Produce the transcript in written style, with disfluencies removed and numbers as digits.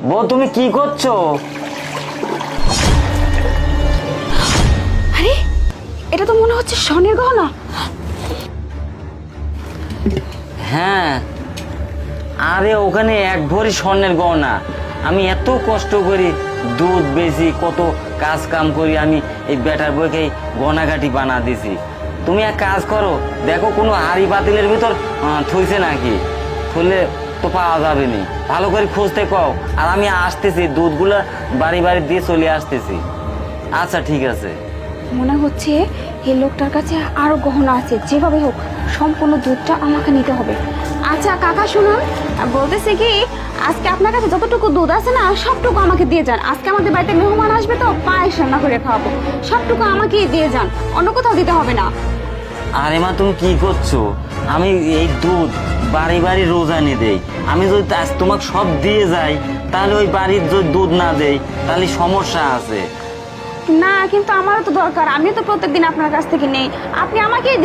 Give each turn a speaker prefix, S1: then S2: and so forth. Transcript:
S1: বউ তুমি কি করছো?
S2: আরে এটা তো মনে হচ্ছে স্বর্ণের গহনা।
S1: হ্যাঁ, আরে ওখানে এক ভরি স্বর্ণের গহনা। আমি এত কষ্ট করি, দুধ বেশি, কত কাজ কাম করি, আমি এই বেটার বইকে গহনাঘাটি বানা দিছি। তুমি এক কাজ করো, দেখো কোনো হাড়ি পাতিলের ভিতর থইছে নাকি, থইলে তো পাওয়া যাবে না। ভালো করে খুঁজতে কও, আর আমি আসতেছি, দুধগুলো বাড়ি বাড়ি দিয়ে চলে আসতেছি। আচ্ছা ঠিক আছে।
S2: মনে হচ্ছে এই লোকটার কাছে আরো গহনা আছে, যেভাবে হোক সম্পূর্ণ দুধটা আমাকে নিতে হবে। আচ্ছা কাকা শুনুন, বলতেছি কি আজকে আপনার কাছে যতটুকু দুধ আছে না সবটুকু আমাকে দিয়ে যান। আজকে আমাদের বাড়িতে মেহমান আসবে তো পায়েস রান্না করে খাওয়াবো, সবটুকু আমাকেই দিয়ে যান, অন্য কোথাও দিতে হবে না।
S1: আরে মা তুমি কি করছো? আমি এই দুধ বাড়ি বাড়ি রোজ এনে দেই। আমি যদি আজ তোমাকে সব দিয়ে যাই, তাহলে ওই বাড়ির যদি দুধ না দেই তাহলে সমস্যা আছে।
S2: না কিন্তু আমারও তো দরকার, আমি তো প্রত্যেকদিন আপনার কাছ থেকে নেই, আপনি আমাকেই